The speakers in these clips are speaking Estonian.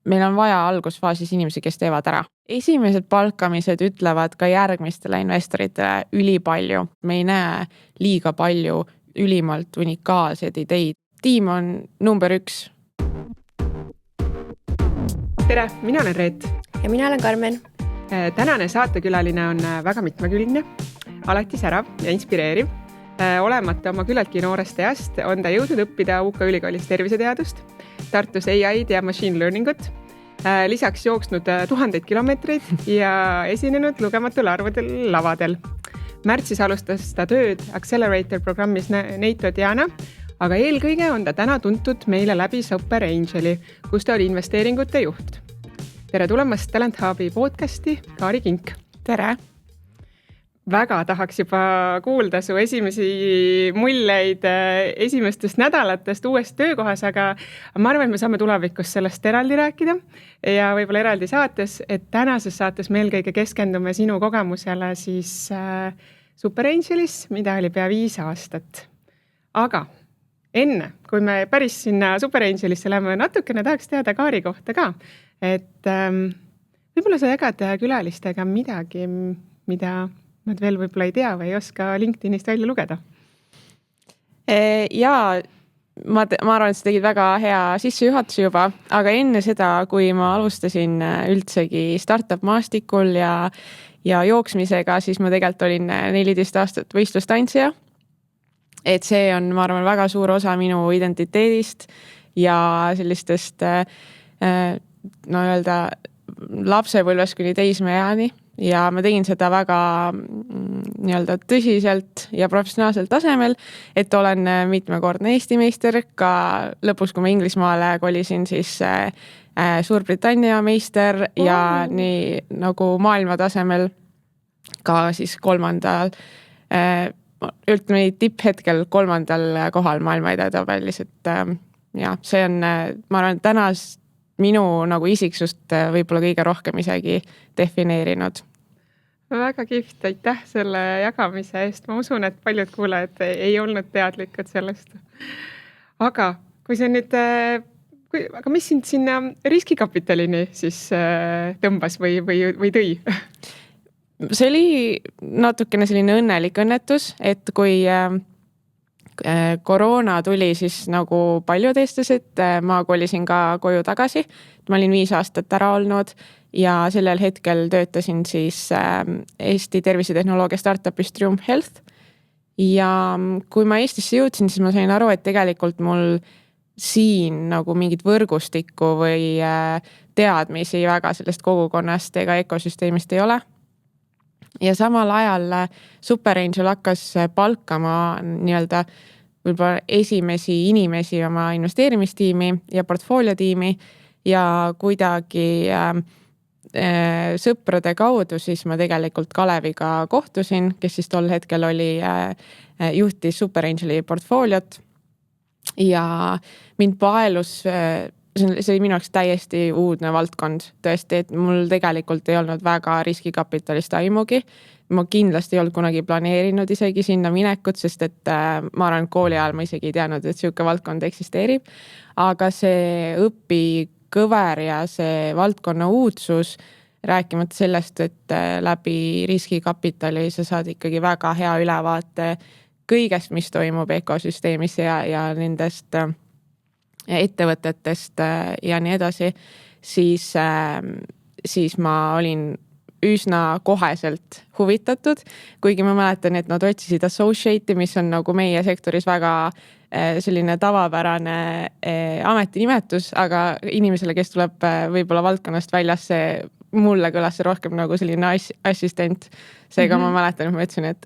meil on vaja algusfaasis inimesi, kes teevad ära. Esimesed palkamised ütlevad ka järgmistele investoritele ülipalju. Me ei näe liiga palju ülimalt unikaalseid ideid. Tiim on number 1. Tere, mina olen Reet. Ja mina olen Karmen. Tänane saatekülaline on väga mitmekülgne, alati särav ja inspireeriv. Olemata oma küllaltki noorest east on ta jõudnud õppida UK ülikoolis terviseteadust, Tartus AI'd ja machine learningut, lisaks jooksnud 1000 kilomeetreid ja esinenud lugematul arvudel lavadel. Märtsis alustas ta tööd Accelerator programmis NATO Diana, aga eelkõige on ta täna tuntud meile läbi Super Angeli, kus ta oli investeeringute juht. Tere tulemast Talent Hubi podcasti, Kaari Kink. Tere! Väga tahaks juba kuulda su esimesi muljeid esimestest nädalatest uuest töökohas, aga ma arvan, et me saame tulevikus sellest eraldi rääkida ja võib-olla eraldi saates, et tänases saates me eelkõige keskendume sinu kogemusele siis Super Angelis, mida oli pea 5 aastat. Aga enne, kui me päris sinna Super Angelisse läheme, natukene tahaks teada Kaari kohta ka, et võib-olla sa jagad külalistega midagi, mida nad veel võib-olla ei tea või ei oska LinkedInist välja lugeda. Jaa, ma arvan, et sa tegid väga hea sissejuhatuse juba, aga enne seda, kui ma alustasin üldsegi startup maastikul ja jooksmisega, siis ma tegelikult olin 14 aastat võistlustantsija. Et see on, ma arvan, väga suur osa minu identiteedist ja sellistest öelda lapsepõlvest kuni teismeeani. Ja ma tegin seda väga tõsiselt ja professionaalsel tasemel, et olen mitmekordne Eesti meister, ka lõpus, kui ma Inglismaale kolisin, siis Suurbritannia meister ja nii nagu maailma tasemel ka siis 3. ütleme tipphetkel 3. kohal maailma edetabelis, et ja, see on, ma arvan, tänas minu nagu isiksust võib-olla kõige rohkem isegi defineerinud. Väga kihvt, aitäh selle jagamise eest. Ma usun, et paljud kuulajad ei olnud teadlikud sellest. Aga kui see nüüd, aga mis sind sinna riskikapitalini siis tõmbas või tõi? See oli natukene selline õnnelik õnnetus, et kui koroona tuli, siis nagu paljud eestlased, ma kolisin ka koju tagasi. Ma olin 5 aastat ära olnud ja sellel hetkel töötasin siis Eesti tervisetehnoloogia startupis Triumph Health. Ja kui ma Eestisse jõudsin, siis ma sain aru, et tegelikult mul siin nagu mingit võrgustikku või teadmisi väga sellest kogukonnast ega ökosüsteemist ei ole. Ja samal ajal Super Angel hakkas palkama võib-olla esimesi inimesi oma investeerimistiimi ja portfooliotiimi ja kuidagi sõprade kaudu siis ma tegelikult Kaleviga kohtusin, kes siis tol hetkel juhtis Super Angeli portfooliot ja mind paelus, see oli minu jaoks täiesti uudne valdkond, tõesti, et mul tegelikult ei olnud väga riskikapitalist aimugi. Ma kindlasti ei olnud kunagi planeerinud isegi sinna minekut, sest et ma arvan, kooli ajal ma isegi ei teadnud, et selline valdkond eksisteerib. Aga see õpikõver ja see valdkonna uudsus, rääkimata sellest, et läbi riskikapitali sa saad ikkagi väga hea ülevaate kõigest, mis toimub ökosüsteemis ja nendest ettevõtetest ja nii edasi, siis ma olin üsna koheselt huvitatud, kuigi ma mäletan, et nad otsisid associate'i, mis on nagu meie sektoris väga selline tavapärane ametinimetus, aga inimesele, kes tuleb võib-olla valdkonnast väljas, mulle kõlas see rohkem nagu selline assistent. Seega ma mäletan, et ma ütlesin, et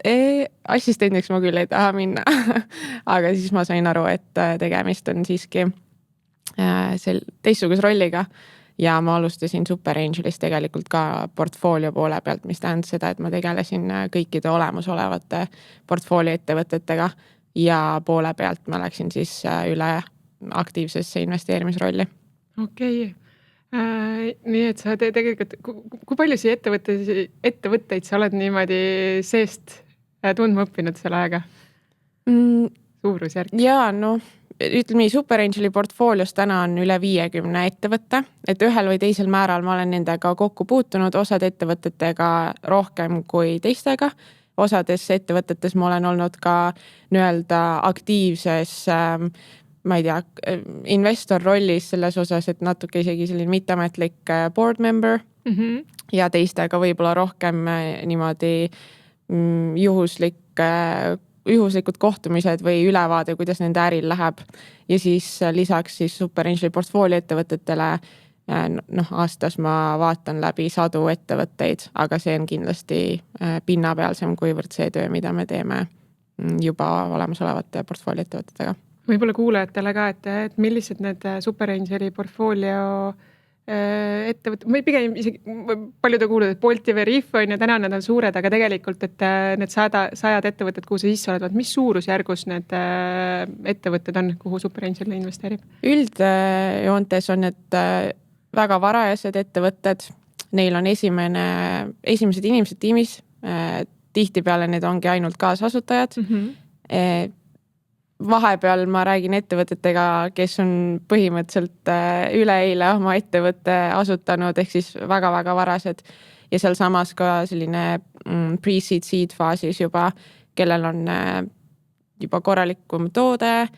assistendiks ma küll ei taha minna. Aga siis ma sain aru, et tegemist on siiski teistsuguse rolliga ja ma alustasin Super Angelis tegelikult ka portfoolio poole pealt, mis tähendas seda, et ma tegelesin kõikide olemasolevate portfoolioettevõtetega ja poole pealt ma läksin siis üle aktiivsesse investeerimisrolli. Okei. Nii et sa tegelikult, kui palju siia ettevõtteid sa oled niimoodi seest tundma õppinud selle aega? Suurusjärk? Jaa, no ütleme nii, Super Angeli portfoolios täna on üle 50 ettevõtte, et ühel või teisel määral ma olen nendega kokku puutunud, osad ettevõtetega rohkem kui teistega. Osades ettevõtetes ma olen olnud ka nii-öelda aktiivses, ma ei tea, investor rollis selles osas, et natuke isegi selline mitteametlik board member ja teistega võib-olla rohkem niimoodi juhuslikud kohtumised või ülevaade, kuidas nende äril läheb. Ja siis lisaks siis Super Angeli portfoolio ettevõtetele, aastas ma vaatan läbi 100 ettevõtteid, aga see on kindlasti pinnapealsem kuivõrd see töö, mida me teeme juba olemasolevate portfoolio ettevõtetega. Võib-olla kuulajatele ka, et millised need Super Angeli portfoolio ettevõtted, või pigem isegi paljud on kuulnud, et Bolt ja Veriff on ja täna nad on suured, aga tegelikult, et need sajad ettevõtted, kuhu sa sisse oled, mis suurusjärgus need ettevõtted on, kuhu Super Angel investeerib? Üldjoontes on need väga varajased ettevõtted, neil on esimesed inimesed tiimis, tihtipeale need ongi ainult kaasasutajad. Vahepeal ma räägin ettevõtetega, kes on põhimõtteliselt üleeile oma ettevõtte asutanud, ehk siis väga-väga varased ja seal samas ka selline pre-seed seed faasis juba, kellel on juba korralikum toode,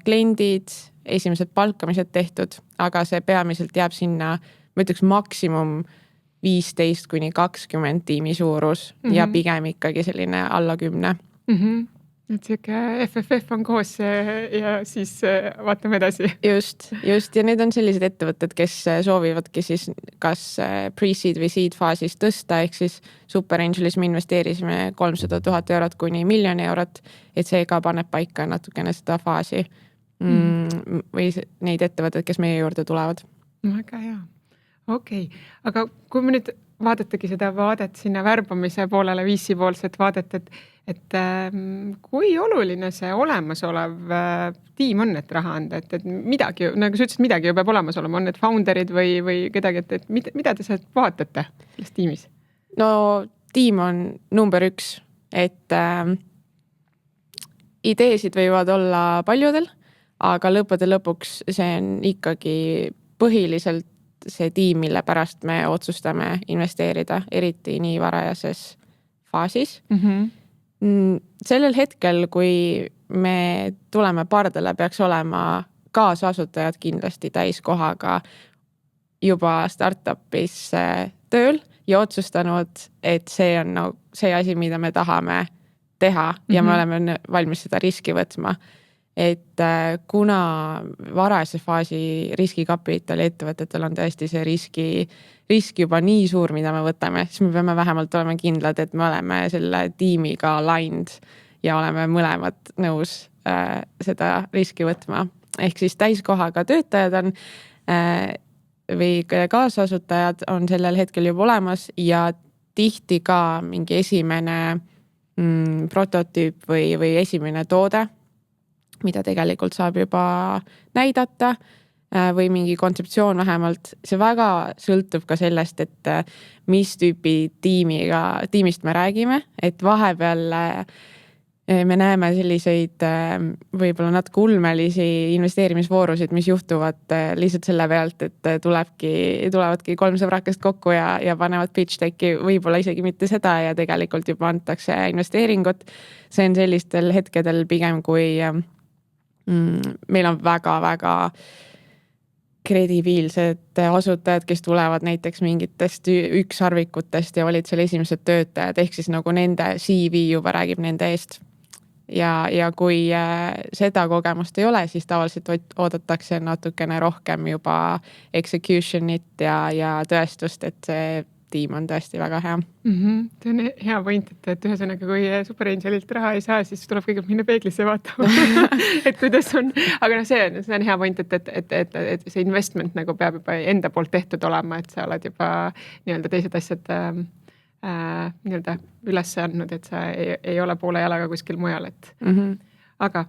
kliendid, esimesed palkamised tehtud, aga see peamiselt jääb sinna, ma ütleks maksimum 15-20 tiimi suurus ja pigem ikkagi selline alla 10. Et siuke FFF on koos ja siis vaatame edasi. Just ja need on sellised ettevõtted, kes soovivadki siis kas pre-seed või seed faasis tõsta, ehk siis Super Angelis me investeerisime 300,000 eurot kuni 1 miljon eurot, et see ka paneb paika natukene seda faasi või neid ettevõtted, kes meie juurde tulevad. Väga hea. Okei. Aga kui me nüüd vaadatagi seda vaadet sinna värbamise poolele, VC-poolset vaadet, et kui oluline see olemasolev tiim on, et raha anda, et midagi, nagu sa ütlesid, midagi ju peab olemas olema, on need founderid või kedagi, et mida te sealt vaatate selles tiimis? No tiim on number 1, et ideesid võivad olla paljudel, aga lõppude lõpuks see on ikkagi põhiliselt see tiim, mille pärast me otsustame investeerida, eriti nii varajases faasis. Sellel hetkel, kui me tuleme pardale, peaks olema kaasasutajad kindlasti täiskohaga juba startupis tööl ja otsustanud, et see on see asi, mida me tahame teha ja me oleme valmis seda riski võtma. Et kuna varajase faasi riskikapitali ettevõtetel on tõesti see risk juba nii suur, mida me võtame, siis me peame vähemalt olema kindlad, et me oleme selle tiimiga aligned ja oleme mõlemad nõus seda riski võtma. Ehk siis täiskohaga töötajad on või kaasasutajad on sellel hetkel juba olemas ja tihti ka mingi esimene prototüüp või esimene toode, mida tegelikult saab juba näidata või mingi kontseptsioon vähemalt. See väga sõltub ka sellest, et mis tüüpi tiimist me räägime, et vahepeal me näeme selliseid võib-olla natuke ulmelisi investeerimisvoorusid, mis juhtuvad lihtsalt selle pealt, et tulevadki 3 sõbrakest kokku ja panevad pitch deck'i, võib-olla isegi mitte seda ja tegelikult juba antakse investeeringut. See on sellistel hetkedel pigem, kui meil on väga-väga kredibiilsed asutajad, kes tulevad näiteks mingitest ükssarvikutest ja olid seal esimesed töötajad, ehk siis nagu nende CV juba räägib nende eest. Ja kui seda kogemust ei ole, siis tavaliselt oodatakse natukene rohkem juba executionit ja tõestust, et see tiim on tõesti väga hea. See on hea point, et ühesõnaga, kui Super Angelilt raha ei saa, siis tuleb kõigepealt minna peeglisse vaatama, et kuidas on. Aga see on hea point, et see investment nagu peab juba enda poolt tehtud olema, et sa oled juba nii-öelda teised asjad nii-öelda üles andnud, et sa ei ole poole jalaga kuskil mujal. Aga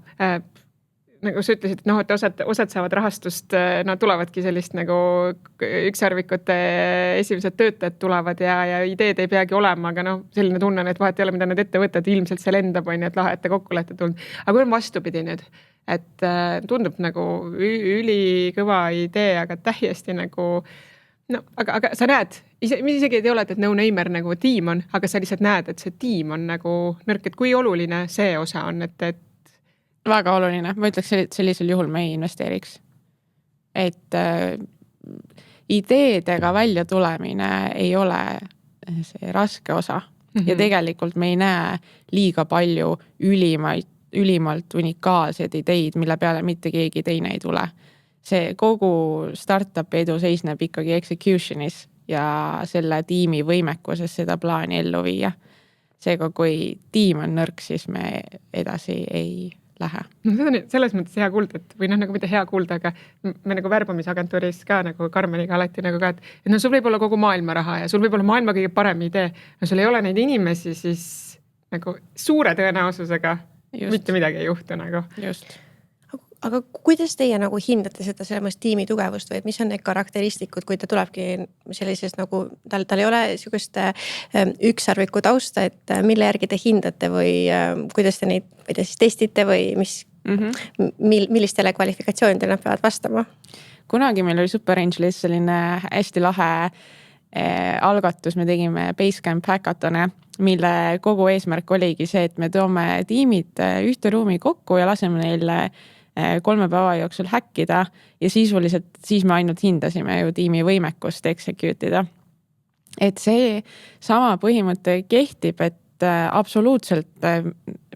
nagu sa ütlesid, et osad saavad rahastust, nad tulevadki sellist nagu ükssarvikute esimesed töötajad tulevad ja ideed ei peagi olema, aga selline tunne, et vahet ei ole, mida need ettevõtted ilmselt seal endab, on ju, et lahe, et te kokku olete tulnud. aga kui on vastupidi nüüd, et tundub nagu ülikõva idee, aga täiesti nagu aga sa näed, isegi ei ole, et no-namer nagu tiim on, aga sa lihtsalt näed, et see tiim on nagu nõrk, et kui oluline see osa on, et väga oluline, ma ütleks, et sellisel juhul me ei investeeriks. Et ideedega välja tulemine ei ole see raske osa ja tegelikult me ei näe liiga palju ülimalt unikaalseid ideid, mille peale mitte keegi teine ei tule. See kogu startup edu seisneb ikkagi executionis ja selle tiimi võimekuses seda plaani ellu viia. Seega, kui tiim on nõrk, siis me edasi ei lähe. See on selles mõttes hea kuulda, et või nagu mitte hea kuulda, aga me nagu värbamisagentuuris ka nagu Karmeniga alati nagu ka, et sul võib olla kogu maailma raha ja sul võib olla maailma kõige parem idee. Sul ei ole neid inimesi, siis nagu suure tõenäosusega mitte midagi ei juhtu nagu. Just. Aga kuidas teie nagu hindate seda selles tiimi tugevust või et mis on need karakteristikud, kui ta tulebki sellisest nagu, tal ei ole niisugust ükssarviku tausta, et mille järgi te hindate või kuidas te neid siis testite või millistele kvalifikatsioonidele nad peavad vastama? Kunagi meil oli Super Angelis selline hästi lahe algatus, me tegime Basecamp Hackatone, mille kogu eesmärk oligi see, et me toome tiimid ühte ruumi kokku ja laseme neile 3 päeva jooksul häkkida ja sisuliselt siis me ainult hindasime ju tiimi võimekust execute ida. Et see sama põhimõte kehtib, et absoluutselt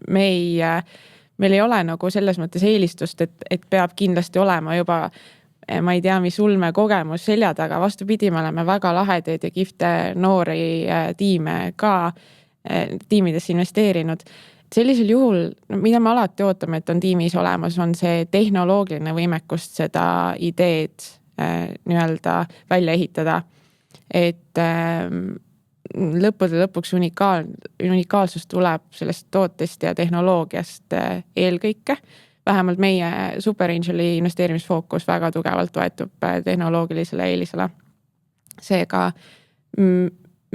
meil ei ole nagu selles mõttes eelistust, et peab kindlasti olema juba ma ei tea, mis ulme kogemus selja taga, vastupidi, me oleme väga lahedaid ja kihvte noori tiime ka tiimidesse investeerinud. Sellisel juhul, mida me alati ootame, et on tiimis olemas, on see tehnoloogiline võimekust seda ideed nii-öelda välja ehitada. Et lõppude lõpuks unikaalsus tuleb sellest tootest ja tehnoloogiast eelkõike. Vähemalt meie Super Angeli investeerimisfookus väga tugevalt toetub tehnoloogilisele eelisele. Seega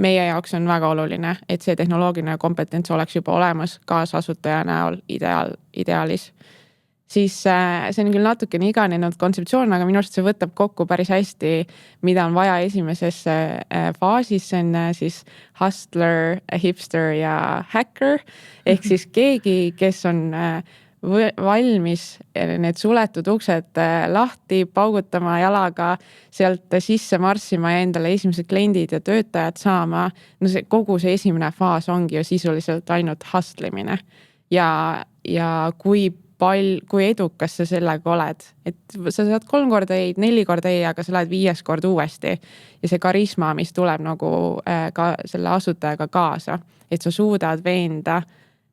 meie jaoks on väga oluline, et see tehnoloogiline kompetents oleks juba olemas kaasasutaja näol ideaalis. Siis see on küll natukene iganenud kontseptsioon, aga minu arust see võtab kokku päris hästi, mida on vaja esimeses faasis, see on siis hustler, hipster ja hacker, ehk siis keegi, kes on valmis need suletud uksed lahti paugutama jalaga, sealt sisse marssima ja endale esimesed kliendid ja töötajad saama. Kogu see esimene faas ongi ju sisuliselt ainult hustlimine. Ja kui edukas sa sellega oled. Et sa saad 3 korda ei, 4 korda ei, aga sa lähed 5 kord uuesti. Ja see karisma, mis tuleb nagu ka selle asutajaga kaasa, et sa suudad veenda,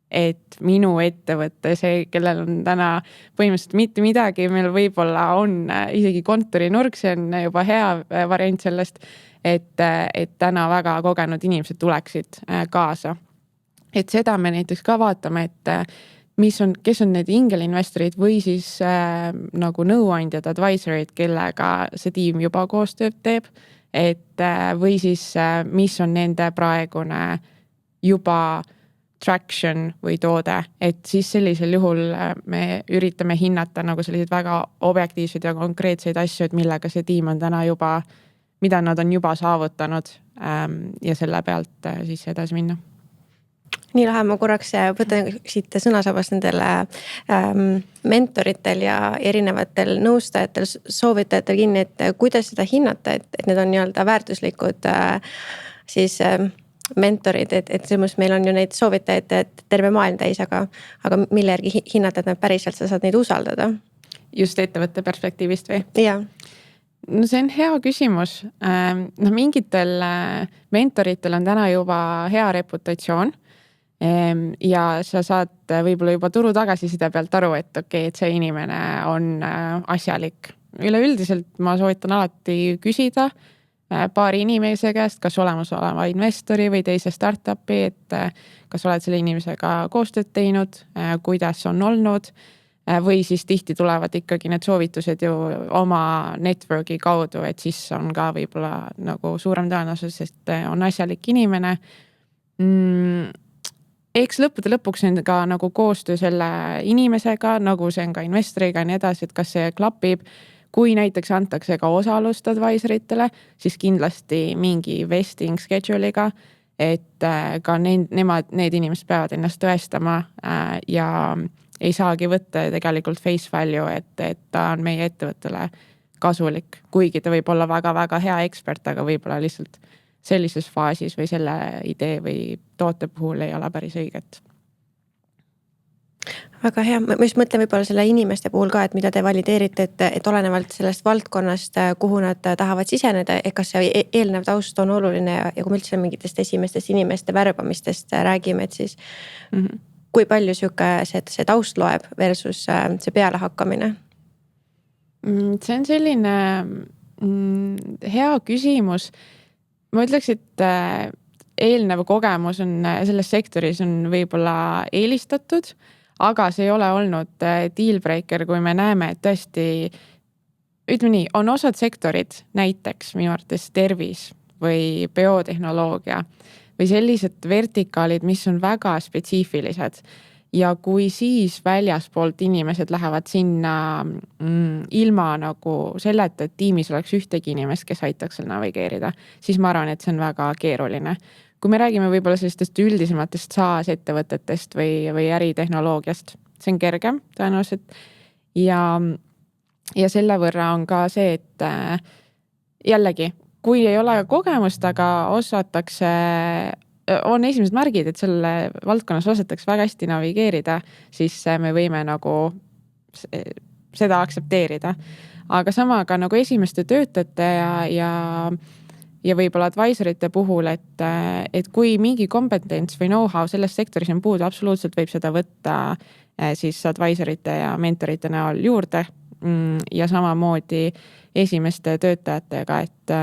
et minu ettevõte, see, kellel on täna põhimõtteliselt mitte midagi, meil võib-olla on isegi kontorinurk, see on juba hea variant sellest, et täna väga kogenud inimesed tuleksid kaasa. Et seda me näiteks ka vaatame, et kes on need ingelinvestorid või siis nagu nõuandjad, advisorid, kellega see tiim juba koostööd teeb, et või siis mis on nende praegune juba traction või toode, et siis sellisel juhul me üritame hinnata nagu selliseid väga objektiivseid ja konkreetseid asju, et millega see tiim on täna juba, mida nad on juba saavutanud ja selle pealt siis edasi minna. Nii lähe ma korraks võtan siit sõnasabast nendele mentoritel ja erinevatel nõustajatel, soovitajatel kinni, et kuidas seda hinnata, et need on nii-öelda väärtuslikud siis mentorid, et selles meil on ju neid soovitajaid, et terve maailm täis, aga mille järgi hinnata, et nad päriselt sa saad neid usaldada? Just ettevõtte perspektiivist või? Jah. No see on hea küsimus. Mingitel mentoritel on täna juba hea reputatsioon ja sa saad võib-olla juba turu tagasiside pealt aru, et okei, et see inimene on asjalik. Üleüldiselt ma soovitan alati küsida paari inimese käest, kas olemasoleva investori või teise startupi, et kas oled selle inimesega koostööd teinud, kuidas on olnud, või siis tihti tulevad ikkagi need soovitused ju oma network'i kaudu, et siis on ka võib-olla nagu suurem tõenäosus, et on asjalik inimene. Eks lõppude lõpuks on ka nagu koostöö selle inimesega, nagu see on ka investoriga ja nii edasi, et kas see klapib. Kui näiteks antakse ka osalust advisoritele, siis kindlasti mingi vesting schedule'iga, et ka need inimesed peavad ennast tõestama ja ei saagi võtta tegelikult face value, et ta on meie ettevõttele kasulik, kuigi ta võib olla väga-väga hea ekspert, aga võib-olla lihtsalt sellises faasis või selle idee või toote puhul ei ole päris õiget. Väga hea, ma just mõtlen võib-olla selle inimeste puhul ka, et mida te valideerite, et olenevalt sellest valdkonnast, kuhu nad tahavad siseneda, kas see eelnev taust on oluline ja kui me üldse mingitest esimestest inimeste värbamistest räägime, et siis kui palju see taust loeb versus see peale hakkamine? See on selline hea küsimus. Ma ütleks, et eelnev kogemus on selles sektoris on võib-olla eelistatud, aga see ei ole olnud dealbreaker, kui me näeme, et tõesti, ütleme nii, on osad sektorid, näiteks minu arvates tervis või biotehnoloogia või sellised vertikaalid, mis on väga spetsiifilised. Ja kui siis väljaspoolt inimesed lähevad sinna ilma nagu selleta, et tiimis oleks ühtegi inimest, kes aitaks seal navigeerida, siis ma arvan, et see on väga keeruline. Kui me räägime võib-olla sellistest üldisematest SaaS ettevõtetest või äritehnoloogiast, see on kergem tõenäoliselt. Ja selle võrra on ka see, et jällegi, kui ei ole kogemust, aga on esimesed märgid, et selle valdkonnas osatakse väga hästi navigeerida, siis me võime nagu seda aktsepteerida. Aga sama ka nagu esimeste töötajate ja võib-olla advisorite puhul, et kui mingi kompetents või know-how selles sektoris on puudu, absoluutselt võib seda võtta siis advisorite ja mentorite näol juurde ja samamoodi esimeste töötajatega, et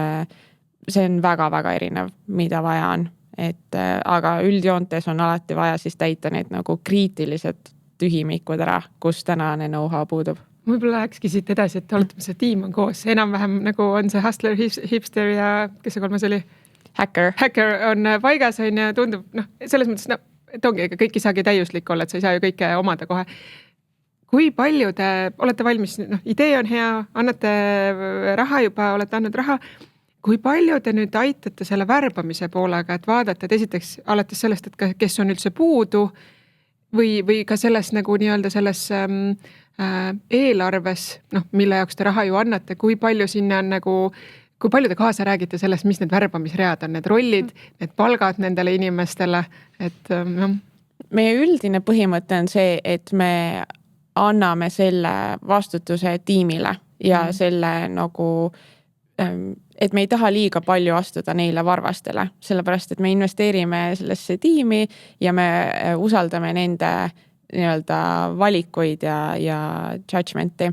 see on väga-väga erinev, mida vaja on. Aga üldjoontes on alati vaja siis täita need nagu kriitilised tühimikud ära, kus tänane know-how puudub. Võib-olla lähekski siit edasi, et oletame, see tiim on koos, enam-vähem nagu on see hustler, hipster ja kes see kolmas oli? Hacker on paigas, on ja tundub, selles mõttes, et ongi, ega kõik ei saagi täiuslik olla, et sa ei saa ju kõike omada kohe. Kui palju te olete valmis, idee on hea, annate raha juba, olete andnud raha, kui palju te nüüd aitate selle värbamise poolega, et vaadata, et esiteks alates sellest, et kes on üldse puudu või ka selles nagu nii-öelda selles eelarves, mille jaoks te raha ju annate, kui palju sinna on nagu, kui palju te kaasa räägite sellest, mis need värbamisread on, need rollid, need palgad nendele inimestele, et Meie üldine põhimõte on see, et me anname selle vastutuse tiimile ja selle nagu et me ei taha liiga palju astuda neile varvastele, sellepärast, et me investeerime sellesse tiimi ja me usaldame nende nii-öelda valikuid ja judgmenti.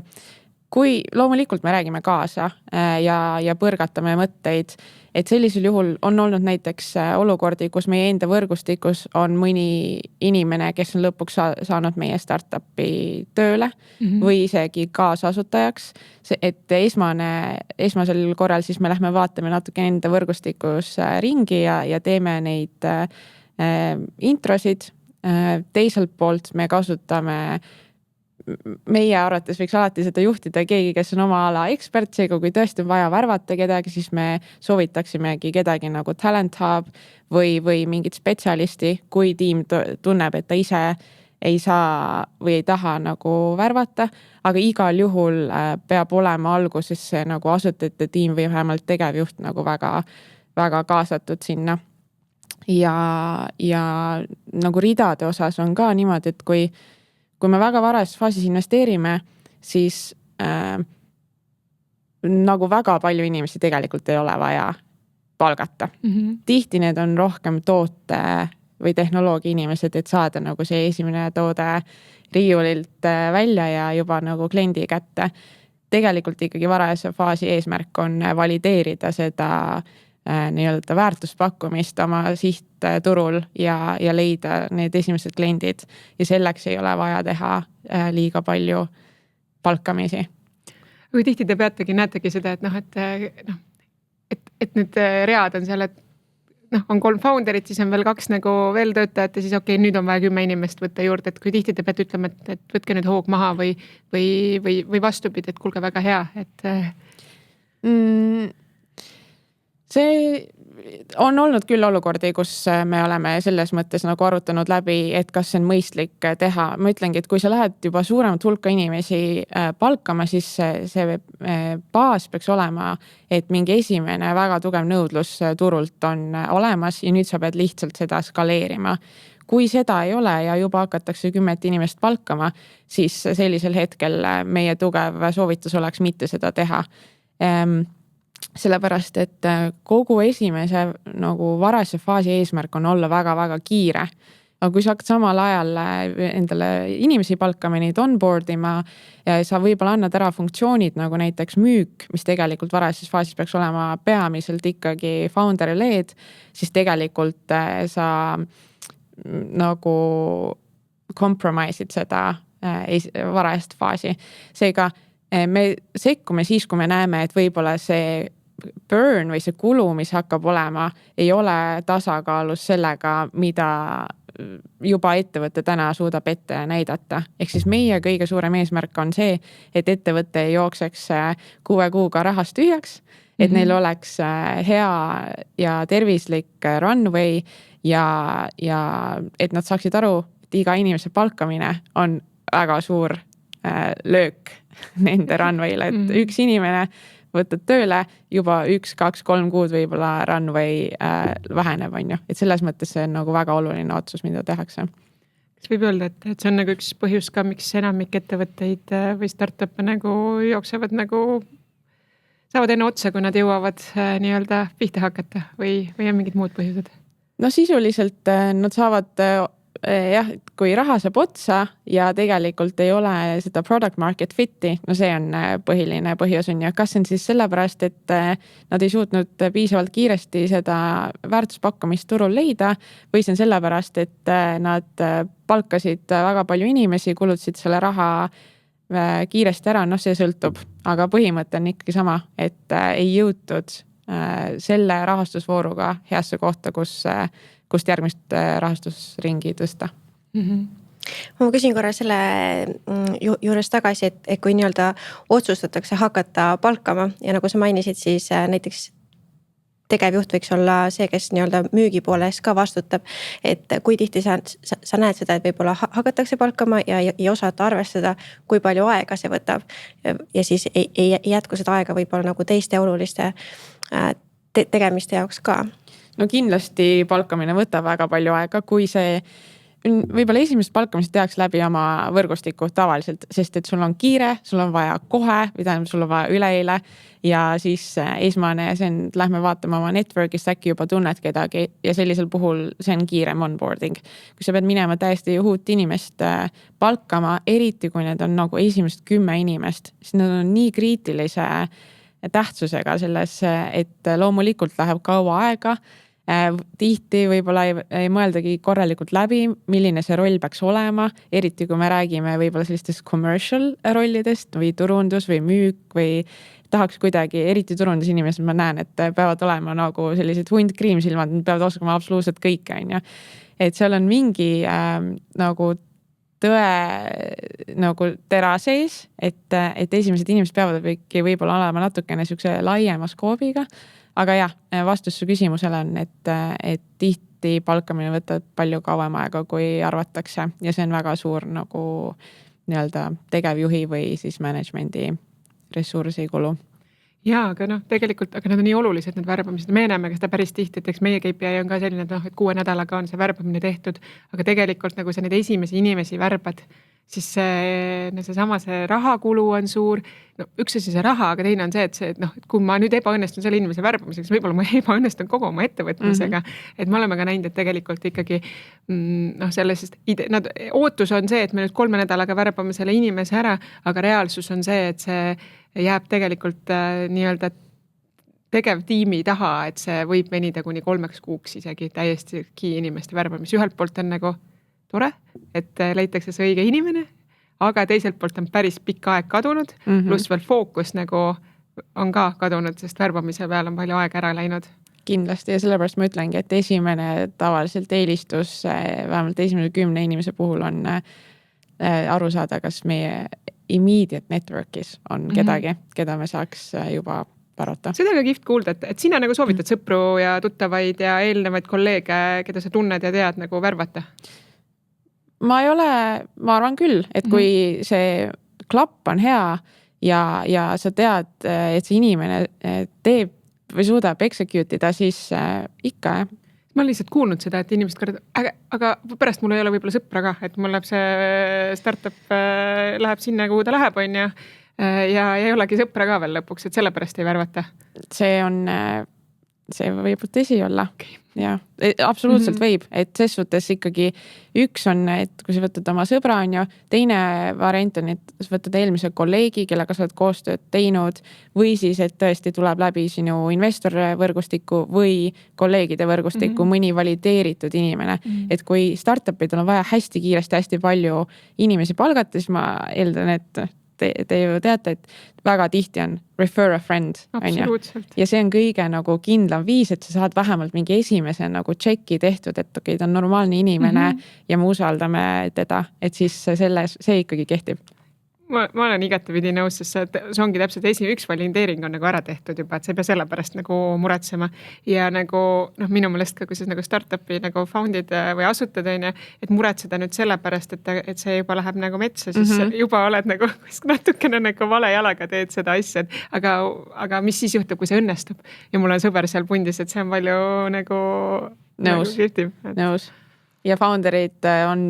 Kui loomulikult me räägime kaasa ja põrgatame mõtteid, et sellisel juhul on olnud näiteks olukordi, kus meie enda võrgustikus on mõni inimene, kes on lõpuks saanud meie startupi tööle või isegi kaasasutajaks. Et esmasel korral siis me lähme vaatame natuke enda võrgustikus ringi ja teeme neid introsid. Teiselt poolt me kasutame meie arvates võiks alati seda juhtida keegi, kes on oma ala ekspert, seega kui tõesti on vaja värvata kedagi, siis me soovitaksimegi kedagi nagu talent hub või mingit spetsialisti, kui tiim tunneb, et ta ise ei saa või ei taha nagu värvata, aga igal juhul peab olema alguses see nagu asutajate tiim või vähemalt tegevjuht nagu väga, väga kaasatud sinna. Ja nagu ridade osas on ka niimoodi, et kui me väga varases faasis investeerime, siis nagu väga palju inimesi tegelikult ei ole vaja palgata. Tihti need on rohkem toote või tehnoloogia inimesed, et saada nagu see esimene toode riiulilt välja ja juba nagu kliendi kätte. Tegelikult ikkagi varajase faasi eesmärk on valideerida seda nii-öelda väärtuspakkumist oma sihtturul ja leida need esimesed kliendid ja selleks ei ole vaja teha liiga palju palkamisi. Kui tihti te näetegi seda, et need read on seal, et on 3 founderit, siis on veel 2 nagu veel töötajat ja siis okei, nüüd on vaja 10 inimest võtta juurde, et kui tihti te peate ütlema, et võtke nüüd hoog maha või vastupidi, et kuulge, väga hea, et see on olnud küll olukordi, kus me oleme selles mõttes nagu arutanud läbi, et kas see on mõistlik teha. Ma ütlengi, et kui sa lähed juba suuremat hulka inimesi palkama, siis see baas peaks olema, et mingi esimene väga tugev nõudlus turult on olemas ja nüüd sa pead lihtsalt seda skaleerima. Kui seda ei ole ja juba hakatakse 10 inimest palkama, siis sellisel hetkel meie tugev soovitus oleks mitte seda teha. Sellepärast, et kogu esimese nagu varase faasi eesmärk on olla väga-väga kiire. Aga kui sa hakkad samal ajal endale inimesi palkama, neid onboard ima ja sa võib-olla annad ära funktsioonid nagu näiteks müük, mis tegelikult varases faasis peaks olema peamiselt ikkagi founderi lead, siis tegelikult sa nagu compromise'id seda varajast faasi. Seega me sekkume siis, kui me näeme, et võib-olla see burn või see kulu, mis hakkab olema, ei ole tasakaalus sellega, mida juba ettevõte täna suudab ette näidata. Ehk siis meie kõige suurem eesmärk on see, et ettevõte ei jookseks 6 kuuga rahast tühjaks, et neil oleks hea ja tervislik runway ja et nad saaksid aru, et iga inimese palkamine on väga suur löök nende runway'le, et üks inimene võtad tööle, juba 1, 2, 3 kuud võib-olla runway väheneb, on ju. Et selles mõttes see on nagu väga oluline otsus, mida tehakse. Kas võib öelda, et see on nagu üks põhjus ka, miks enamik ettevõtteid või startup'e nagu jooksevad nagu saavad enne otsa, kui nad jõuavad nii-öelda pihta hakata või on mingid muud põhjused? No sisuliselt nad saavad jah, kui raha saab otsa ja tegelikult ei ole seda product market fit'i, no see on põhiline põhjus on ja kas on siis sellepärast, et nad ei suutnud piisavalt kiiresti seda väärtuspakkumist turul leida või see on sellepärast, et nad palkasid väga palju inimesi, kulutasid selle raha kiiresti ära, see sõltub, aga põhimõte on ikkagi sama, et ei jõutud selle rahastusvooruga heasse kohta, kust järgmist rahastusringi tõsta. Ma küsin korra selle juures tagasi, et kui nii-öelda otsustatakse hakata palkama ja nagu sa mainisid, siis näiteks tegevjuht võiks olla see, kes nii-öelda müügi poole eest ka vastutab, et kui tihti sa näed seda, et võib-olla hakatakse palkama ja osata arvestada, kui palju aega see võtab ja siis ei jätku seda aega võib-olla nagu teiste oluliste tegemiste jaoks ka. No kindlasti palkamine võtab väga palju aega, kui see võib-olla esimest palkamist tehakse läbi oma võrgustiku tavaliselt, sest et sul on kiire, sul on vaja kohe, või tähendab, sul on vaja üleeile ja siis esmane see on, et lähme vaatame oma network'ist, äkki juba tunned kedagi ja sellisel puhul see on kiirem onboarding. Kui sa pead minema täiesti uut inimest palkama, eriti kui need on nagu esimest 10 inimest, siis nad on nii kriitilise tähtsusega selles, et loomulikult läheb kaua aega. Tihti võib-olla ei mõeldagi korralikult läbi, milline see roll peaks olema, eriti kui me räägime võib-olla sellistest commercial rollidest või turundus või müük või tahaks kuidagi, eriti turundusinimesed, ma näen, et peavad olema nagu sellised hunt kriimsilmad, nad peavad oskama absoluutselt kõike, on ju. Et seal on mingi nagu tõe nagu tera sees, et esimesed inimesed peavad võib-olla olema natukene siukse laiema skoobiga. Aga jah, vastus su küsimusele on, et tihti palkamine võtab palju kauem aega, kui arvatakse ja see on väga suur nagu nii-öelda tegevjuhi või siis managemendi ressursi kulu. Jaa, aga tegelikult, aga need on nii olulised, need värbamised. Me näeme ka seda päris tihti, et eks meie KPI on ka selline, et 6 nädalaga on see värbamine tehtud, aga tegelikult nagu sa neid esimesi inimesi värbad, siis see rahakulu on suur. No, üks asi see raha, aga teine on see, et kui ma nüüd ebaõnnestun selle inimese värbamiseks, võib-olla ma ebaõnnestun kogu oma ettevõtmisega. Et me oleme ka näinud, et tegelikult ikkagi sellest ootus on see, et me nüüd 3 nädalaga värbame selle inimese ära, aga reaalsus on see, et see jääb tegelikult nii-öelda tegevtiimi taha, et see võib venida kuni 3 kuuks isegi täiesti inimeste värbamis. Ühelt poolt on nagu tore, et leitakse see õige inimene, aga teiselt poolt on päris pikk aeg kadunud, pluss veel fookus nagu on ka kadunud, sest värbamise peal on palju aega ära läinud. Kindlasti ja sellepärast ma ütlengi, et esimene tavaliselt eelistus vähemalt esimese 10 inimese puhul on aru saada, kas meie immediate network'is on kedagi, keda me saaks juba pärata. Seda on ka kihvt kuulda, et sina nagu soovitad sõpru ja tuttavaid ja eelnevaid kolleege, keda sa tunned ja tead nagu värvata? Ma arvan küll, et kui see klapp on hea ja sa tead, et see inimene teeb või suudab execute ida, siis ikka, jah. Ma olen lihtsalt kuulnud seda, et inimesed kordavad, aga pärast mul ei ole võib-olla sõpra ka, et mul läheb see startup läheb sinna, kuhu ta läheb, on ja ei olegi sõpra ka veel lõpuks, et sellepärast ei värvata. See võib tõsi olla. Okay. Ja, absoluutselt võib, et ses suhtes ikkagi üks on, et kui sa võtad oma sõbra, on ju, teine variant on, et sa võtad eelmise kolleegi, kellega sa oled koostööd teinud või siis, et tõesti tuleb läbi sinu investorvõrgustiku või kolleegide võrgustiku mõni valideeritud inimene. Et kui startupidel on vaja hästi kiiresti hästi palju inimesi palgata, siis ma eeldan, et te ju teate, et väga tihti on refer a friend. Ja see on kõige nagu kindlam viis, et sa saad vähemalt mingi esimese nagu tšeki tehtud, et okei, ta on normaalne inimene ja me usaldame teda, et siis see ikkagi kehtib. Ma olen igatepidi nõus, sest see ongi täpselt üks valideering on nagu ära tehtud juba, et sa ei pea selle pärast nagu muretsema. Ja nagu minu meelest ka, kui sa nagu startupi nagu foundid või asutad, et muretseda nüüd selle pärast, et see juba läheb nagu metsa, siis juba oled nagu natukene nagu vale jalaga teed seda asja. Aga mis siis juhtub, kui see õnnestub? Ja mul on sõber seal pundis, et see on palju nagu nõus. Ja founderid on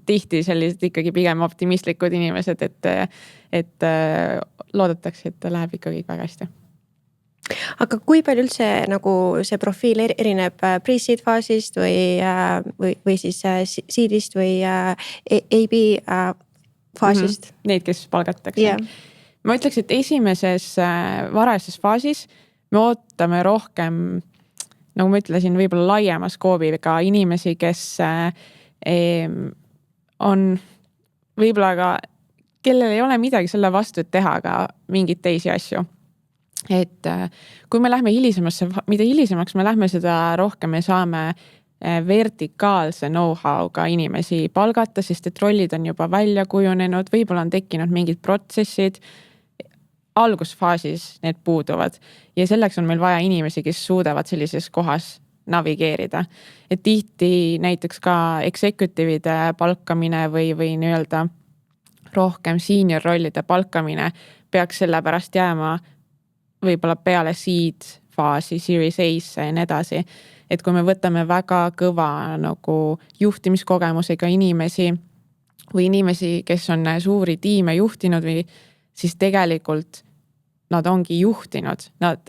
tihti sellised ikkagi pigem optimistlikud inimesed, et loodetakse, et läheb ikkagi väga hästi. Aga kui palju üldse nagu see profiil erineb pre-seed faasist või siis seedist või AB faasist? Neid, kes palgatakse. Yeah. Ma ütleks, et esimeses varajases faasis me ootame rohkem nagu ma ütlesin, võib-olla laiema skoobiga inimesi, kes on võib-olla ka, kellel ei ole midagi selle vastu, et teha ka mingeid teisi asju. Et kui me lähme mida hilisemaks me lähme, seda rohkem me saame vertikaalse know-how'ga inimesi palgata, sest et rollid on juba välja kujunenud, võib-olla on tekkinud mingid protsessid, algusfaasis need puuduvad ja selleks on meil vaja inimesi, kes suudavad sellises kohas navigeerida. Et tihti näiteks ka executive'ide palkamine või nii-öelda rohkem senior rollide palkamine peaks sellepärast jääma võib-olla peale seed faasi, series A'sse ja nii edasi. Et kui me võtame väga kõva nagu juhtimiskogemusega inimesi või inimesi, kes on suuri tiime juhtinud või siis tegelikult nad ongi juhtinud,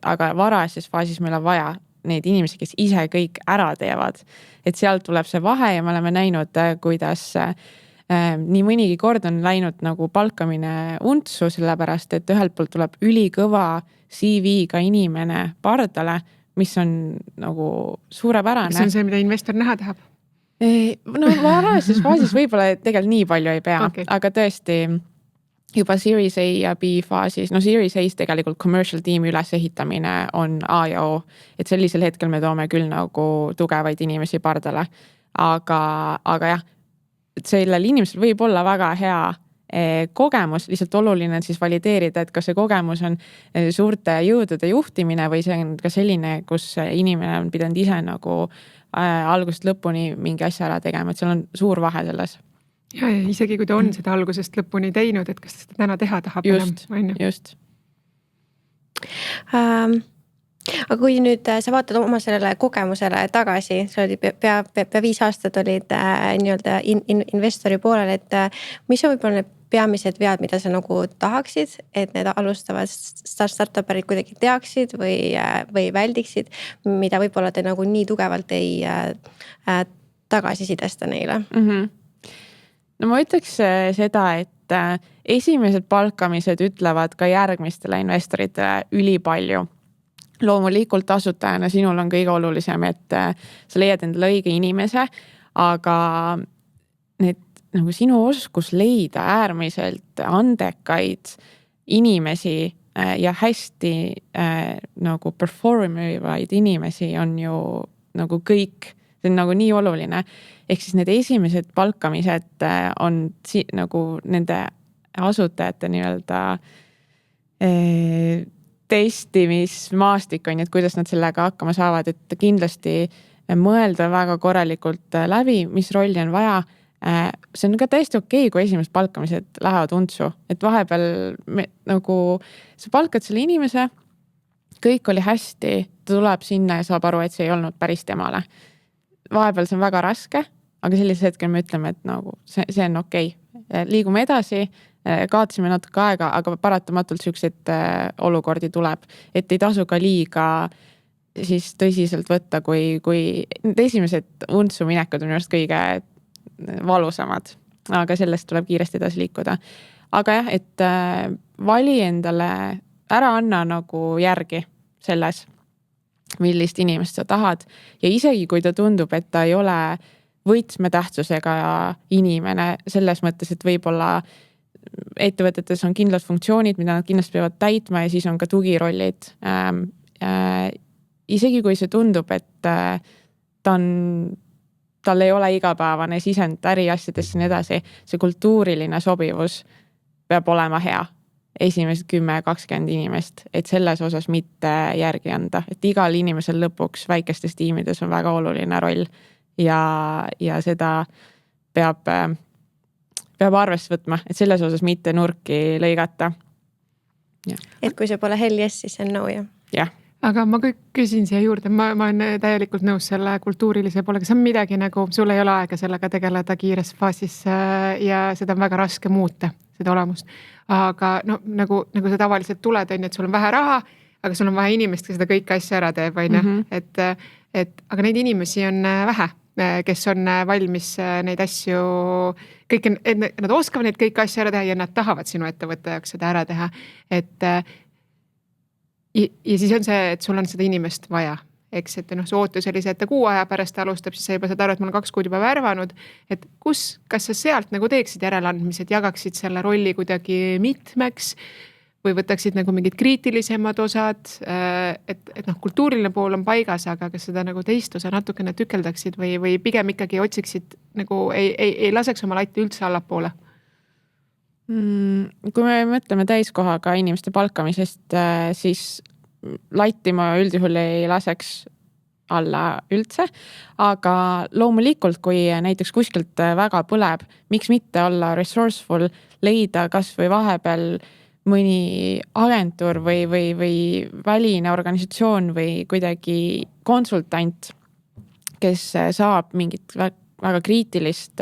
aga varajases faasis meil on vaja neid inimesi, kes ise kõik ära teevad. Et sealt tuleb see vahe ja me oleme näinud, kuidas nii mõnigi kord on läinud nagu palkamine untsu, sellepärast et ühelt poolt tuleb ülikõva CV-ga inimene pardale, mis on nagu suurepärane. See on see, mida investor näha tahab? No varajases faasis võib-olla tegelikult nii palju ei pea, aga tõesti juba Series A ja B faasis, Series A's tegelikult commercial tiimi ülesehitamine on A ja O, et sellisel hetkel me toome küll nagu tugevaid inimesi pardale, aga jah, sellel inimesel võib olla väga hea kogemus, lihtsalt oluline on siis valideerida, et kas see kogemus on suurte jõudude juhtimine või see on ka selline, kus inimene on pidanud ise nagu algusest lõpuni mingi asja ära tegema, et seal on suur vahe selles. Ja isegi kui ta on seda algusest lõpuni teinud, et kas ta seda täna teha tahab enam. Just. Aga kui nüüd sa vaatad oma sellele kogemusele tagasi, sa olid pea 5 aastat olid nii-öelda investori poolel, et mis on võib-olla need peamised vead, mida sa nagu tahaksid, et need alustavad startuperid kuidagi teaksid või väldiksid, mida võib-olla te nagu nii tugevalt ei tagasisidesta neile? No ma ütleks seda, et esimesed palkamised ütlevad ka järgmistele investoritele ülipalju. Loomulikult asutajana sinul on kõige olulisem, et sa leiad endale õige inimese, aga need nagu sinu oskus leida äärmiselt andekaid inimesi ja hästi nagu perform ivaid inimesi on ju nagu kõik, see on nagu nii oluline. Ehk siis need esimesed palkamised on nagu nende asutajate nii-öelda testimismaastik on, et kuidas nad sellega hakkama saavad, et kindlasti mõelda väga korralikult läbi, mis rolli on vaja. See on ka täiesti okei, kui esimesed palkamised lähevad untsu, et vahepeal nagu sa palkad selle inimese, kõik oli hästi, ta tuleb sinna ja saab aru, et see ei olnud päris temale. Vahepeal see on väga raske, aga sellisel hetkel me ütleme, et nagu see on okei. Liigume edasi, kaotasime natuke aega, aga paratamatult sellised olukordi tuleb, et ei tasu ka liiga siis tõsiselt võtta, kui need esimesed untsu minekud on just kõige valusamad, aga sellest tuleb kiiresti edasi liikuda. Aga jah, et vali endale, ära anna nagu järgi selles, millist inimest sa tahad ja isegi kui ta tundub, et ta ei ole võtmetähtsusega inimene selles mõttes, et võib-olla ettevõtetes on kindlad funktsioonid, mida nad kindlasti peavad täitma ja siis on ka tugirollid. Isegi kui see tundub, et tal ei ole igapäevane sisend äriasjadesse nii edasi, see kultuuriline sobivus peab olema hea. Esimesed 10-20 inimest, et selles osas mitte järgi anda, et igal inimesel lõpuks väikestes tiimides on väga oluline roll ja seda peab arvesse võtma, et selles osas mitte nurki lõigata. Ja. Et kui see pole hell yes, siis see on no, jah? Jah. Aga ma küsin siia juurde, ma olen täielikult nõus selle kultuurilise poolega, see on midagi nagu, sul ei ole aega sellega tegeleda kiires faasis ja seda on väga raske muuta, seda olemust. Aga no, nagu sa tavaliselt tuled, on, et sul on vähe raha, aga sul on vaja inimest, kes seda kõike asja ära teeb, on, aga neid inimesi on vähe, kes on valmis neid asju, nad oskavad neid kõik asja ära teha ja nad tahavad sinu ettevõtte jaoks seda ära teha, ja siis on see, et sul on seda inimest vaja, eks, et see ootus oli see, et ta 6 aja pärast alustab, siis sa juba saad aru, et ma olen 2 kuud juba värvanud, et kas sa sealt nagu teeksid järeleandmised, jagaksid selle rolli kuidagi mitmeks või võtaksid nagu mingid kriitilisemad osad, et kultuuriline pool on paigas, aga kas seda nagu teist osa natukene tükeldaksid või pigem ikkagi otsiksid, nagu ei laseks oma latti üldse allapoole? Kui me mõtleme täiskohaga inimeste palkamisest, siis latti ma üldjuhul ei laseks alla üldse, aga loomulikult, kui näiteks kuskilt väga põleb, miks mitte olla resourceful, leida kas või vahepeal mõni agentuur või väline organisatsioon või kuidagi konsultant, kes saab mingit väga kriitilist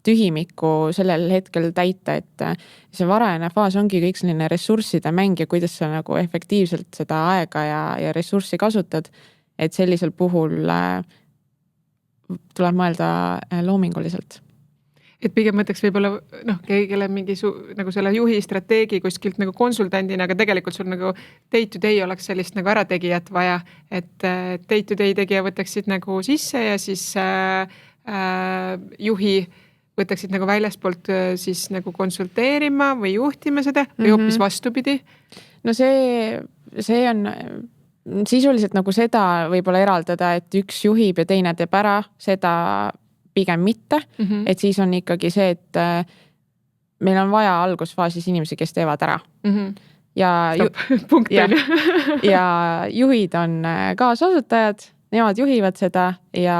tühimikku sellel hetkel täita, et see varajane faas ongi kõik selline ressursside mäng ja kuidas sa nagu efektiivselt seda aega ja ressurssi kasutad, et sellisel puhul tuleb mõelda loominguliselt. Et pigem mõtleks võib-olla keegele mingi nagu selle juhi strateegi kuskilt nagu konsultandina, aga tegelikult sul nagu day to day oleks sellist nagu ärategijat vaja, et day to day tegija võtaksid nagu sisse ja siis juhi võtaksid nagu väljaspoolt siis nagu konsulteerima või juhtima seda või hoopis vastupidi? No see on sisuliselt nagu seda võib-olla eraldada, et üks juhib ja teine teeb ära, seda pigem mitte, et siis on ikkagi see, et meil on vaja algusfaasis inimesi, kes teevad ära. Ja juhid on kaasasutajad, nemad juhivad seda ja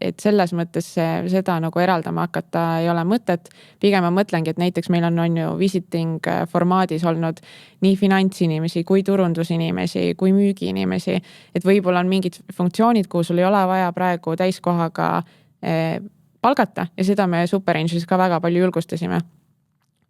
et selles mõttes seda nagu eraldama hakata ei ole mõtet. Pigem ma mõtlengi, et näiteks meil on ju visiting formaadis olnud nii finantsinimesi kui turundusinimesi kui müügiinimesi, et võib-olla on mingid funktsioonid, kuhu sul ei ole vaja praegu täiskohaga palgata ja seda me SuperAngelis ka väga palju julgustasime.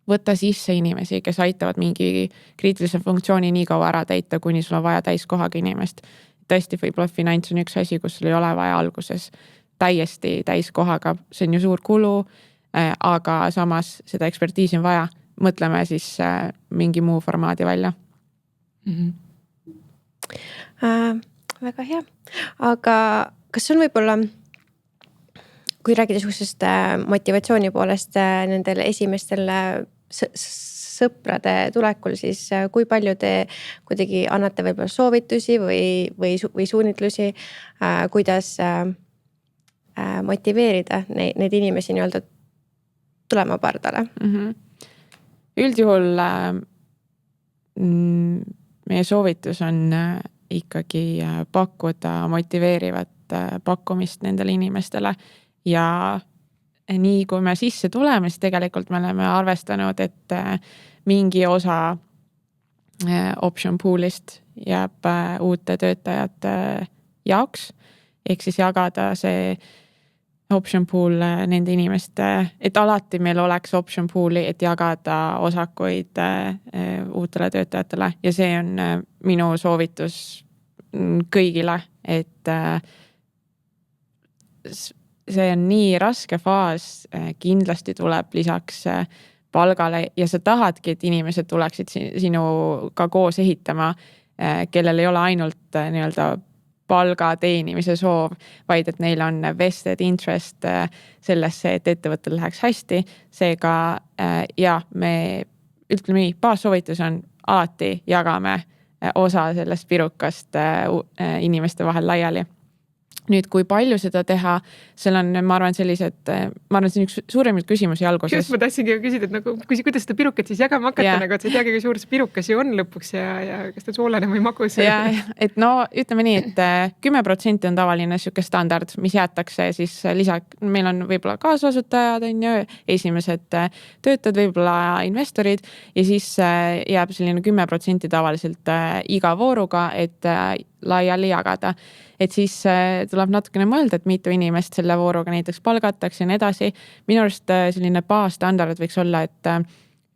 Võtta sisse inimesi, kes aitavad mingi kriitilise funktsiooni nii kaua ära täita, kuni sul on vaja täiskohaga inimest. Tõesti võib-olla finants on üks asi, kus sul ei ole vaja alguses täiesti täiskohaga, see on ju suur kulu, aga samas seda ekspertiisi on vaja. Mõtleme siis mingi muu formaadi välja. Väga hea, aga kas on võib-olla kui rääkida sellisest motivatsiooni poolest nendel esimestel sõprade tulekul, siis kui palju te kuidagi annate võib-olla soovitusi või suunitlusi, kuidas motiveerida neid inimesi nii-öelda tulema pardale? Üldjuhul meie soovitus on ikkagi pakkuda motiveerivat pakkumist nendele inimestele ja nii kui me sisse tuleme, siis tegelikult me oleme arvestanud, et mingi osa option pool'ist jääb uute töötajate jaoks, ehk siis jagada see option pool nende inimeste, et alati meil oleks option pool'i, et jagada osakuid uutele töötajatele ja see on minu soovitus kõigile, et see on nii raske faas, kindlasti tuleb lisaks palgale ja sa tahadki, et inimesed tuleksid sinuga koos ehitama, kellel ei ole ainult nii-öelda palga teenimise soov, vaid et neil on vested interest sellesse, et ettevõttel läheks hästi. Seega me ütleme nii, baassoovitus on alati jagame osa sellest pirukast inimeste vahel laiali. Nüüd, kui palju seda teha, seal on, ma arvan, see on üks suuremaid küsimusi alguses. Just ma tahtsingi küsida, et nagu, kuidas seda pirukat siis jagama hakata, nagu, et sa ei teagi, kui suur see pirukas ju on lõpuks ja kas ta soolane või magus. Ja, et no ütleme nii, et 10% on tavaline siuke standard, mis jäetakse siis meil on võib-olla kaasasutajad, esimesed töötajad, võib-olla investorid ja siis jääb selline 10% tavaliselt iga vooruga, et laiali jagada. Et siis tuleb natukene mõelda, et mitu inimest selle vooruga näiteks palgatakse ja nii edasi. Minu arust selline baasstandard võiks olla, et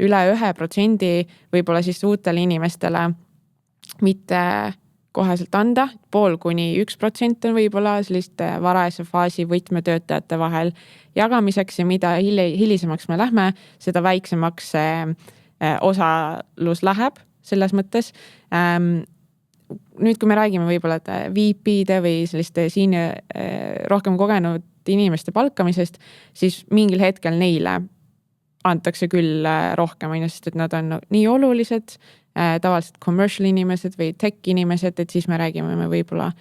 üle 1% võib-olla siis uutele inimestele mitte koheselt anda, 0,5–1% on võib-olla selliste varajase faasi võtmetöötajate vahel jagamiseks ja mida hilisemaks me lähme, seda väiksemaks osalus läheb selles mõttes. Nüüd, kui me räägime võib-olla VP-de või selliste siin rohkem kogenud inimeste palkamisest, siis mingil hetkel neile antakse küll rohkem, sest et nad on nii olulised, tavaliselt commercial inimesed või tech inimesed, et siis me räägime võib-olla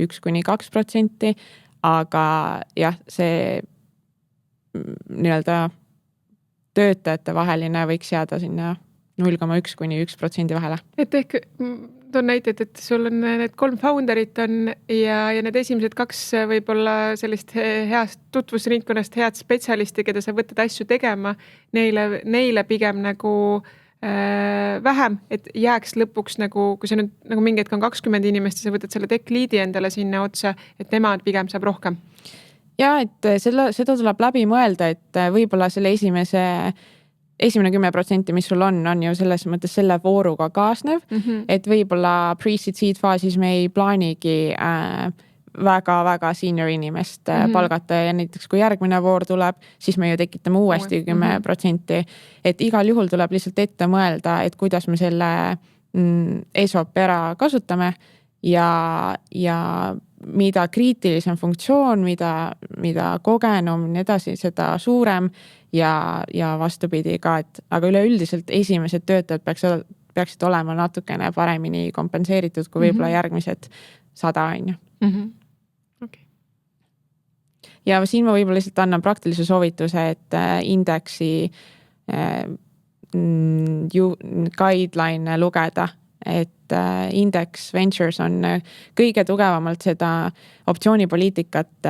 1–2%, aga jah, see nii-öelda töötajate vaheline võiks jääda sinna 0,1–1% vahele. Et ehk toon näited, et sul on need 3 founderit on ja need esimesed 2 võib-olla sellist heast tutvusringkonnast head spetsialisti, keda sa võtad asju tegema, neile pigem nagu vähem, et jääks lõpuks nagu, kui see nüüd nagu mingi hetk on 20 inimest ja sa võtad selle tech lead'i endale sinna otsa, et nemad pigem saab rohkem. Ja, et seda tuleb läbi mõelda, et võib-olla selle esimene 10%, mis sul on ju selles mõttes selle vooruga kaasnev, et võib-olla pre-seed faasis me ei plaanigi väga-väga senior inimest palgata ja näiteks kui järgmine voor tuleb, siis me ju tekitame uuesti 10%, et igal juhul tuleb lihtsalt ette mõelda, et kuidas me selle ESOP ära kasutame ja mida kriitilisem funktsioon, mida kogenum nii edasi, seda suurem ja vastupidi ka, et aga üleüldiselt esimesed töötajad peaksid olema natukene paremini kompenseeritud kui võib-olla järgmised 100 on ju. Okay. Ja siin ma võib-olla lihtsalt annan praktilise soovituse, et indeksi guideline lugeda, et Index Ventures on kõige tugevamalt seda optsioonipoliitikat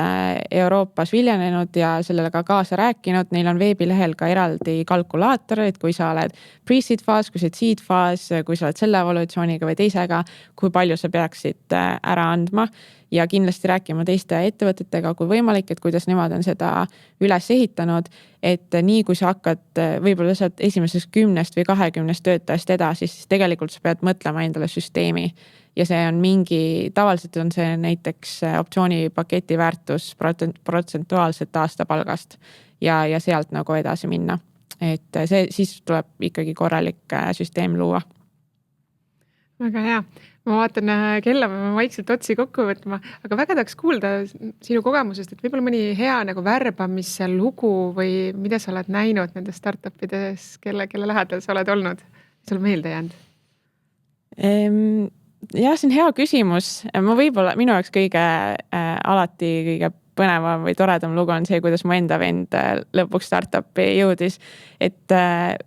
Euroopas viljanenud ja sellele ka kaasa rääkinud. Neil on veebilehel ka eraldi kalkulaator, et kui sa oled pre-seed faas, kui sa oled seed faas, kui sa oled selle evolutsiooniga või teisega, kui palju sa peaksid ära andma ja kindlasti rääkima teiste ettevõtetega, kui võimalik, et kuidas nemad on seda üles ehitanud, et nii kui sa hakkad, võib-olla sa oled esimesest 10 või 20 töötajast edasi, siis tegelikult sa pead mõtlema endale süsteemi ja see on tavaliselt on see näiteks optsioonipaketi väärtus protsentuaalselt aastapalgast ja sealt nagu edasi minna. Et see siis tuleb ikkagi korralik süsteem luua. väga hea. Ma vaatan kella, ma pean vaikselt otsi kokku võtma, aga väga tahaks kuulda sinu kogemusest, et võib-olla mõni hea nagu värbamise lugu või mida sa oled näinud nendes startupides, kelle lähedal sa oled olnud, mis sul meelde jäänud? Jah, see on hea küsimus. Ma võib-olla minu jaoks alati kõige põnevam või toredam lugu on see, kuidas mu enda vend lõpuks startupi jõudis. Et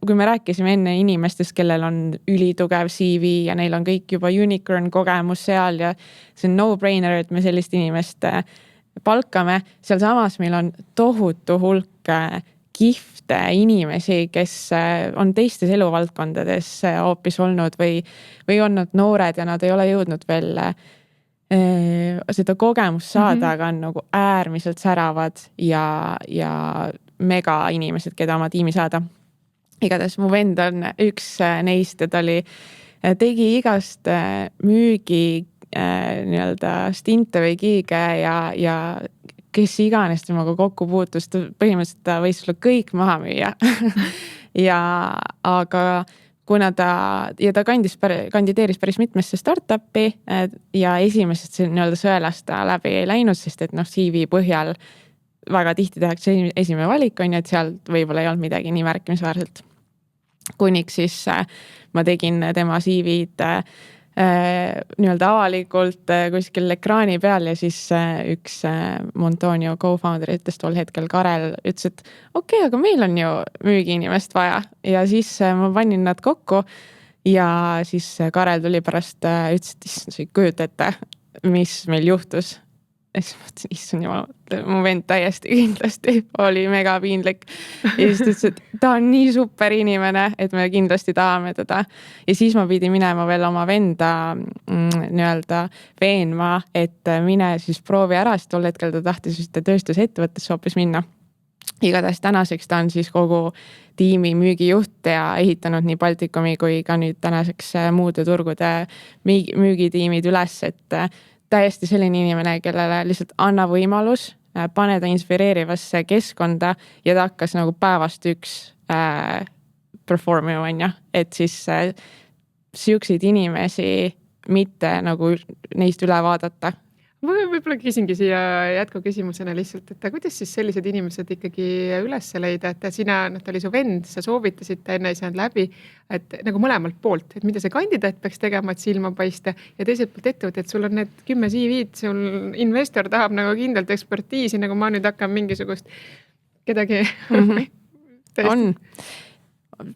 kui me rääkisime enne inimestest, kellel on ülitugev CV ja neil on kõik juba unicorn kogemus seal ja see on no-brainer, et me sellist inimest palkame. Seal samas meil on tohutu hulk kihvte inimesi, kes on teistes eluvaldkondades hoopis olnud või on nad noored ja nad ei ole jõudnud veel seda kogemust saada, aga on nagu äärmiselt säravad ja mega inimesed, keda oma tiimi saada. Igatahes mu vend on üks neist ja ta tegi igast müügi nii-öelda stinte või kiige ja kes iganes temaga kokku puutus, põhimõtteliselt ta võis sulle kõik maha müüa. Aga kuna ta kandideeris päris mitmesse startupi ja esimesest nii-öelda sõelast ta läbi ei läinud, sest et CV põhjal väga tihti tehakse esimene valik on ju, et sealt võib-olla ei olnud midagi nii märkimisväärselt. Kuniks siis ma tegin tema CV-d nii-öelda avalikult kuskil ekraani peal ja siis üks Montonio co-founder ütles tol hetkel Karel, ütles, et okei, aga meil on ju müügiinimest vaja ja siis ma panin nad kokku ja siis Karel tuli pärast, ütles, et sa ei kujuta ette, mis meil juhtus. Ja siis mõtlesin, issand jumal, mu vend täiesti kindlasti oli mega piinlik. Ja siis ta ütles, et ta on nii super inimene, et me kindlasti tahame teda. Ja siis ma pidi minema veel oma venda nii-öelda veenma, et mine siis proovi ära, sest tol hetkel ta tahtis just tööstusettevõttesse hoopis minna. Igatahes tänaseks ta on siis kogu tiimi müügijuht ja ehitanud nii Baltikumi kui ka nüüd tänaseks muude turgude müügitiimid üles, et täiesti selline inimene, kellele lihtsalt anna võimalus, pane ta inspireerivasse keskkonda ja ta hakkas nagu päevast üks performima, on ja. Et siis siukseid inimesi mitte nagu neist üle vaadata. Ma võib-olla küsingi siia jätku küsimusena lihtsalt, et kuidas siis sellised inimesed ikkagi üles leida, et sina, ta oli su vend, sa soovitasid ta enne ei saanud läbi, et nagu mõlemalt poolt, et mida see kandidaat peaks tegema, et silma paista ja teiselt poolt ettevõte, et sul on need 10 CV-d, sul investor tahab nagu kindlalt ekspertiisi, nagu ma nüüd hakkan mingisugust kedagi on.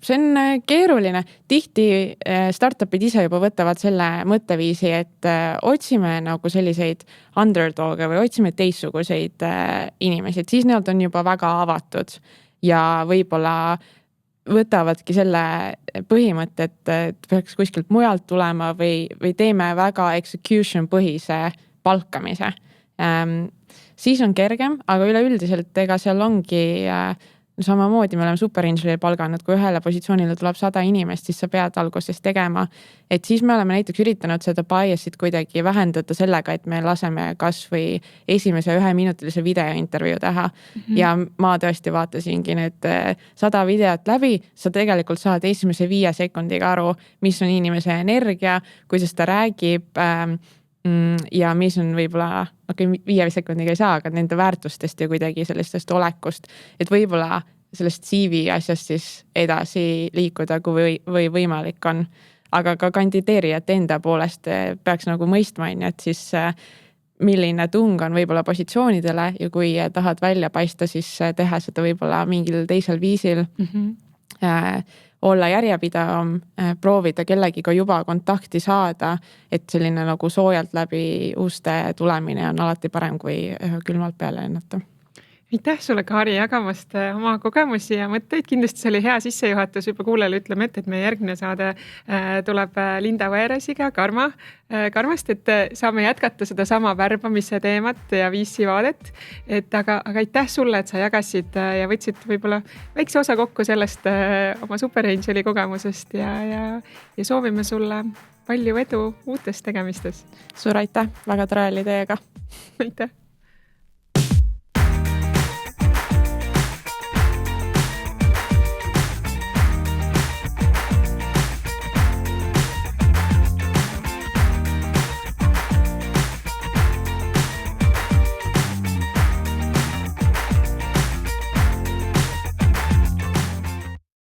See on keeruline. Tihti startupid ise juba võtavad selle mõtteviisi, et otsime nagu selliseid underdog'e või otsime teistsuguseid inimesi, et siis nad on juba väga avatud ja võib-olla võtavadki selle põhimõtte, et peaks kuskilt mujalt tulema või teeme väga execution põhise palkamise. Siis on kergem, aga üleüldiselt ega seal ongi samamoodi me oleme superinženeri palganud, kui ühele positsioonile tuleb 100 inimest, siis sa pead alguses tegema. Et siis me oleme näiteks üritanud seda biasit kuidagi vähendada sellega, et me laseme kas või esimese 1-minutilise videointervjuu teha. Ja ma tõesti vaatasingi need 100 videot läbi, sa tegelikult saad esimese 5 sekundiga aru, mis on inimese energia, kuidas ta räägib ja mis on võib-olla, 5 sekundiga ei saa, aga nende väärtustest ja kuidagi sellistest olekust, et võib-olla sellest CV asjast siis edasi liikuda, kui või võimalik on. Aga ka kandideerijate enda poolest peaks nagu mõistma, et siis milline tung on võib-olla positsioonidele ja kui tahad välja paista, siis teha seda võib-olla mingil teisel viisil. Olla järjepidavam, proovida kellegiga juba kontakti saada, et selline nagu soojalt läbi uste tulemine on alati parem kui külmalt peale ennata. Aitäh sulle, Kaari, jagamast oma kogemusi ja mõtteid. Kindlasti see oli hea sissejuhatus. Juba kuulele ütleme ette, et meie järgmine saade tuleb Linda Vaeresiga Karmast, et saame jätkata seda sama värbamise teemat ja VC vaadet. Aga aitäh sulle, et sa jagasid ja võtsid võib-olla väikse osa kokku sellest oma superangeli kogemusest ja soovime sulle palju edu uutes tegemistes. Suur aitäh, väga tore oli teiega. Aitäh.